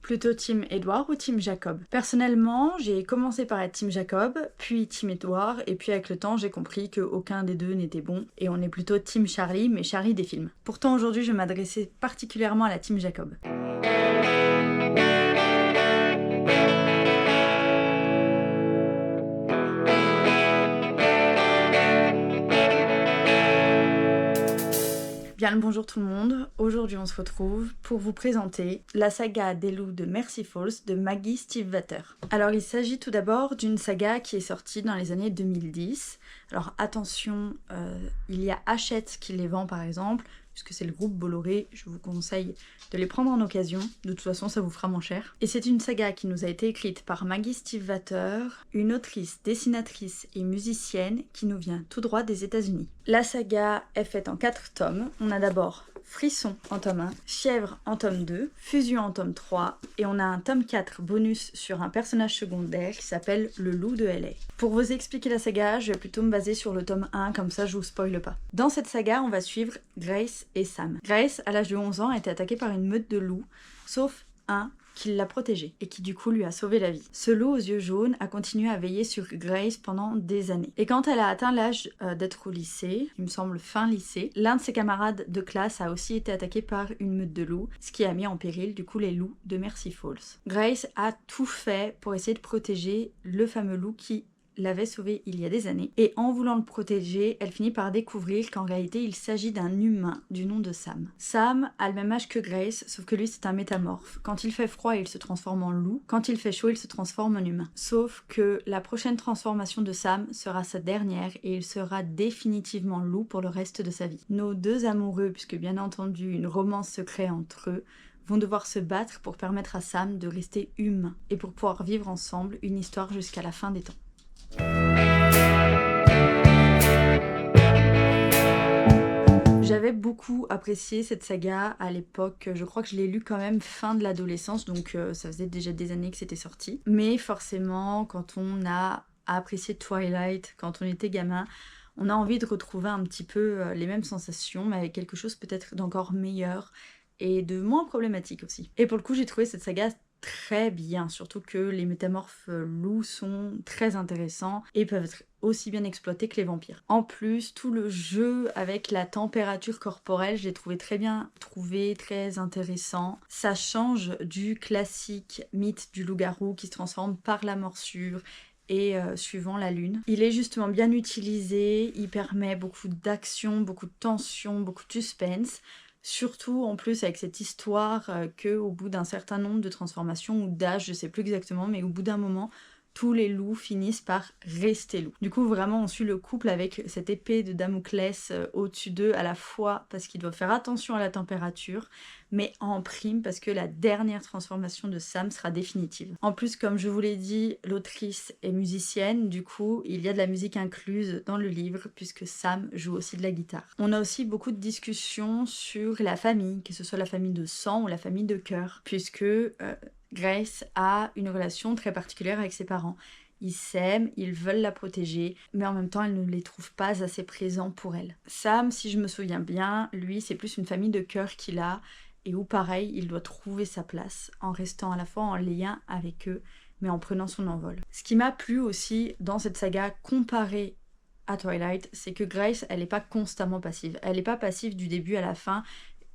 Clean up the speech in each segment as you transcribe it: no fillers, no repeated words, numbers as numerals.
Plutôt Team Edward ou Team Jacob? Personnellement, j'ai commencé par être Team Jacob, puis Team Edward, et puis avec le temps, j'ai compris qu'aucun des deux n'était bon, et on est plutôt Team Charlie, mais Charlie des films. Pourtant, aujourd'hui, je vais m'adresser particulièrement à la Team Jacob. Bien le bonjour tout le monde, aujourd'hui on se retrouve pour vous présenter la saga des loups de Mercy Falls de Maggie Stiefvater. Alors il s'agit tout d'abord d'une saga qui est sortie dans les années 2010. Alors attention, il y a Hachette qui les vend par exemple, puisque c'est le groupe Bolloré, je vous conseille de les prendre en occasion, de toute façon ça vous fera moins cher. Et c'est une saga qui nous a été écrite par Maggie Stiefvater, une autrice, dessinatrice et musicienne qui nous vient tout droit des États-Unis. La saga est faite en 4 tomes. On a d'abord Frisson en tome 1, Fièvre en tome 2, Fusion en tome 3, et on a un tome 4 bonus sur un personnage secondaire qui s'appelle le loup de LA. Pour vous expliquer la saga, je vais plutôt me baser sur le tome 1, comme ça je vous spoile pas. Dans cette saga, on va suivre Grace et Sam. Grace, à l'âge de 11 ans, a été attaquée par une meute de loups, sauf un qui l'a protégée et qui du coup lui a sauvé la vie. Ce loup aux yeux jaunes a continué à veiller sur Grace pendant des années. Et quand elle a atteint l'âge d'être au lycée, il me semble fin lycée, l'un de ses camarades de classe a aussi été attaqué par une meute de loups, ce qui a mis en péril du coup les loups de Mercy Falls. Grace a tout fait pour essayer de protéger le fameux loup qui l'avait sauvé il y a des années, et en voulant le protéger, elle finit par découvrir qu'en réalité il s'agit d'un humain du nom de Sam. Sam a le même âge que Grace, sauf que lui c'est un métamorphe. Quand il fait froid, il se transforme en loup, quand il fait chaud, il se transforme en humain. Sauf que la prochaine transformation de Sam sera sa dernière, et il sera définitivement loup pour le reste de sa vie. Nos deux amoureux, puisque bien entendu une romance se crée entre eux, vont devoir se battre pour permettre à Sam de rester humain, et pour pouvoir vivre ensemble une histoire jusqu'à la fin des temps. J'avais beaucoup apprécié cette saga à l'époque, je crois que je l'ai lu quand même fin de l'adolescence, donc ça faisait déjà des années que c'était sorti. Mais forcément, quand on a apprécié Twilight, quand on était gamin, on a envie de retrouver un petit peu les mêmes sensations, mais avec quelque chose peut-être d'encore meilleur et de moins problématique aussi. Et pour le coup, j'ai trouvé cette saga très bien, surtout que les métamorphes loups sont très intéressants et peuvent être aussi bien exploités que les vampires. En plus, tout le jeu avec la température corporelle, je l'ai trouvé très bien trouvé, très intéressant. Ça change du classique mythe du loup-garou qui se transforme par la morsure et suivant la lune. Il est justement bien utilisé, il permet beaucoup d'action, beaucoup de tension, beaucoup de suspense. Surtout en plus avec cette histoire qu'au bout d'un certain nombre de transformations ou d'âge, je sais plus exactement, mais au bout d'un moment, tous les loups finissent par rester loups. Du coup, vraiment, on suit le couple avec cette épée de Damoclès au-dessus d'eux, à la fois parce qu'ils doivent faire attention à la température, mais en prime parce que la dernière transformation de Sam sera définitive. En plus, comme je vous l'ai dit, l'autrice est musicienne, du coup, il y a de la musique incluse dans le livre, puisque Sam joue aussi de la guitare. On a aussi beaucoup de discussions sur la famille, que ce soit la famille de sang ou la famille de cœur, puisque Grace a une relation très particulière avec ses parents. Ils s'aiment, ils veulent la protéger, mais en même temps, elle ne les trouve pas assez présents pour elle. Sam, si je me souviens bien, lui, c'est plus une famille de cœur qu'il a, et où pareil, il doit trouver sa place, en restant à la fois en lien avec eux, mais en prenant son envol. Ce qui m'a plu aussi dans cette saga comparée à Twilight, c'est que Grace, elle n'est pas constamment passive. Elle n'est pas passive du début à la fin,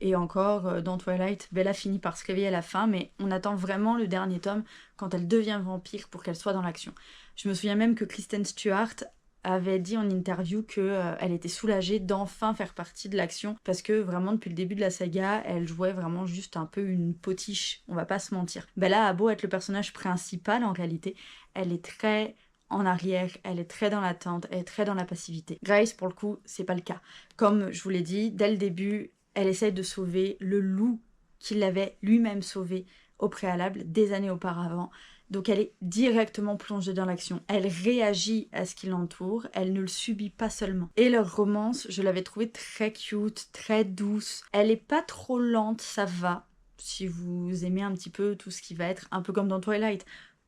et encore, dans Twilight, Bella finit par se réveiller à la fin, mais on attend vraiment le dernier tome quand elle devient vampire pour qu'elle soit dans l'action. Je me souviens même que Kristen Stewart avait dit en interview qu'elle était soulagée d'enfin faire partie de l'action, parce que vraiment depuis le début de la saga, elle jouait vraiment juste un peu une potiche, on va pas se mentir. Bella a beau être le personnage principal en réalité, elle est très en arrière, elle est très dans l'attente, elle est très dans la passivité. Grace, pour le coup, c'est pas le cas. Comme je vous l'ai dit, dès le début, elle essaye de sauver le loup qui l'avait lui-même sauvé au préalable des années auparavant. Donc elle est directement plongée dans l'action. Elle réagit à ce qui l'entoure, elle ne le subit pas seulement. Et leur romance, je l'avais trouvée très cute, très douce. Elle est pas trop lente, ça va. Si vous aimez un petit peu tout ce qui va être un peu comme dans Twilight,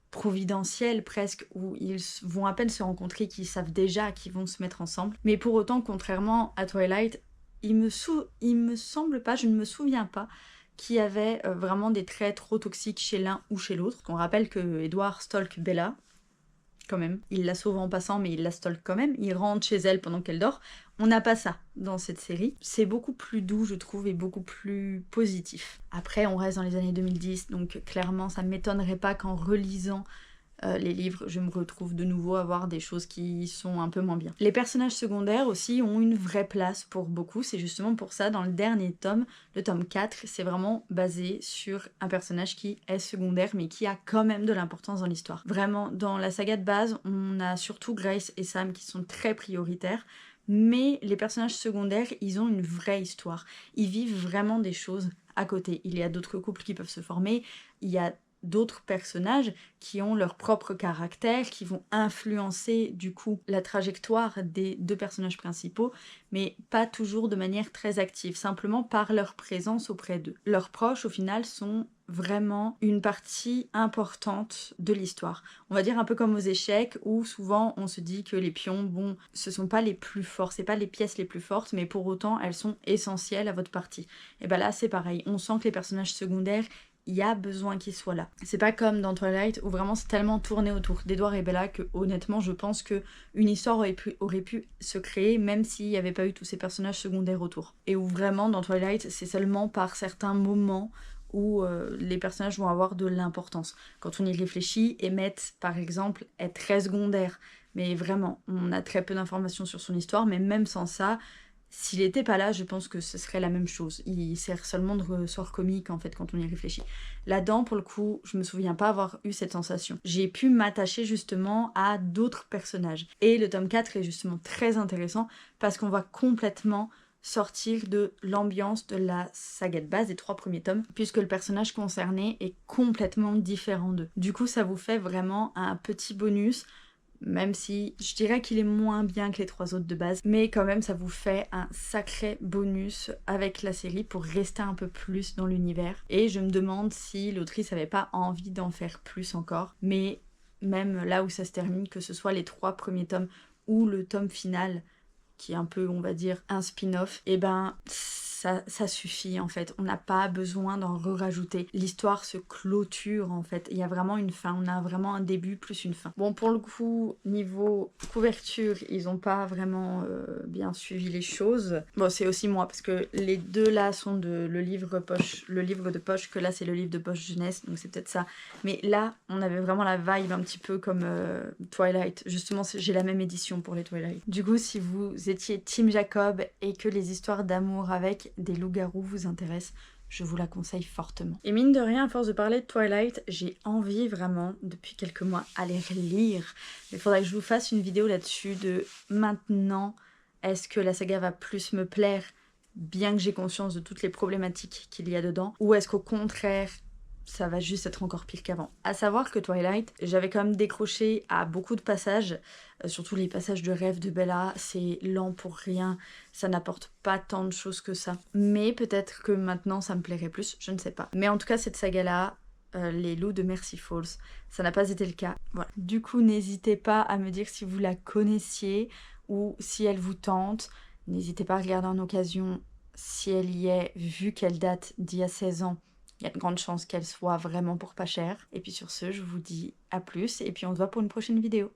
providentiel presque, où ils vont à peine se rencontrer, qu'ils savent déjà qu'ils vont se mettre ensemble. Mais pour autant, contrairement à Twilight, il me semble pas, je ne me souviens pas, qui avaient vraiment des traits trop toxiques chez l'un ou chez l'autre. On rappelle que Edward stalk Bella, quand même. Il la sauve en passant, mais il la stalk quand même. Il rentre chez elle pendant qu'elle dort. On n'a pas ça dans cette série. C'est beaucoup plus doux, je trouve, et beaucoup plus positif. Après, on reste dans les années 2010, donc clairement, ça ne m'étonnerait pas qu'en relisant les livres, je me retrouve de nouveau à voir des choses qui sont un peu moins bien. Les personnages secondaires aussi ont une vraie place pour beaucoup, c'est justement pour ça, dans le dernier tome, le tome 4, c'est vraiment basé sur un personnage qui est secondaire, mais qui a quand même de l'importance dans l'histoire. Vraiment, dans la saga de base, on a surtout Grace et Sam qui sont très prioritaires, mais les personnages secondaires, ils ont une vraie histoire. Ils vivent vraiment des choses à côté. Il y a d'autres couples qui peuvent se former, il y a d'autres personnages qui ont leur propre caractère, qui vont influencer du coup la trajectoire des deux personnages principaux, mais pas toujours de manière très active, simplement par leur présence auprès d'eux. Leurs proches au final sont vraiment une partie importante de l'histoire. On va dire un peu comme aux échecs où souvent on se dit que les pions, bon, ce sont pas les plus forts, c'est pas les pièces les plus fortes, mais pour autant elles sont essentielles à votre partie. Et ben là c'est pareil, on sent que les personnages secondaires, il y a besoin qu'ils soient là. C'est pas comme dans Twilight où vraiment c'est tellement tourné autour d'Edward et Bella que honnêtement je pense que une histoire aurait pu se créer même s'il n'y avait pas eu tous ces personnages secondaires autour. Et où vraiment dans Twilight c'est seulement par certains moments où les personnages vont avoir de l'importance. Quand on y réfléchit, Emmett par exemple est très secondaire, mais vraiment on a très peu d'informations sur son histoire, mais même sans ça, s'il était pas là, je pense que ce serait la même chose. Il sert seulement de ressort comique en fait quand on y réfléchit. Là-dedans, pour le coup, je me souviens pas avoir eu cette sensation. J'ai pu m'attacher justement à d'autres personnages. Et le tome 4 est justement très intéressant parce qu'on va complètement sortir de l'ambiance de la saga de base des 3 premiers tomes, puisque le personnage concerné est complètement différent d'eux. Du coup, ça vous fait vraiment un petit bonus, même si je dirais qu'il est moins bien que les 3 autres de base, mais quand même ça vous fait un sacré bonus avec la série pour rester un peu plus dans l'univers. Et je me demande si l'autrice avait pas envie d'en faire plus encore, mais même là où ça se termine, que ce soit les 3 premiers tomes ou le tome final, qui est un peu, on va dire, un spin-off, et ben ça suffit en fait. On n'a pas besoin d'en rajouter. L'histoire se clôture en fait. Il y a vraiment une fin. On a vraiment un début plus une fin. Bon, pour le coup, niveau couverture, ils ont pas vraiment bien suivi les choses. Bon, c'est aussi moi parce que les deux là sont le livre de poche, que là c'est le livre de poche jeunesse, donc c'est peut-être ça. Mais là, on avait vraiment la vibe un petit peu comme Twilight. Justement, j'ai la même édition pour les Twilight. Du coup, si vous étiez Team Jacob et que les histoires d'amour avec des loups-garous vous intéressent, je vous la conseille fortement. Et mine de rien, à force de parler de Twilight, j'ai envie vraiment, depuis quelques mois, à les relire. Il faudrait que je vous fasse une vidéo là-dessus de maintenant, est-ce que la saga va plus me plaire, bien que j'ai conscience de toutes les problématiques qu'il y a dedans, ou est-ce qu'au contraire, ça va juste être encore pire qu'avant. À savoir que Twilight, j'avais quand même décroché à beaucoup de passages, surtout les passages de rêve de Bella, c'est lent pour rien, ça n'apporte pas tant de choses que ça. Mais peut-être que maintenant ça me plairait plus, je ne sais pas. Mais en tout cas, cette saga-là, les loups de Mercy Falls, ça n'a pas été le cas. Voilà. Du coup, n'hésitez pas à me dire si vous la connaissiez ou si elle vous tente. N'hésitez pas à regarder en occasion si elle y est, vu qu'elle date d'il y a 16 ans. Il y a de grandes chances qu'elle soit vraiment pour pas cher. Et puis sur ce, je vous dis à plus et puis on se voit pour une prochaine vidéo.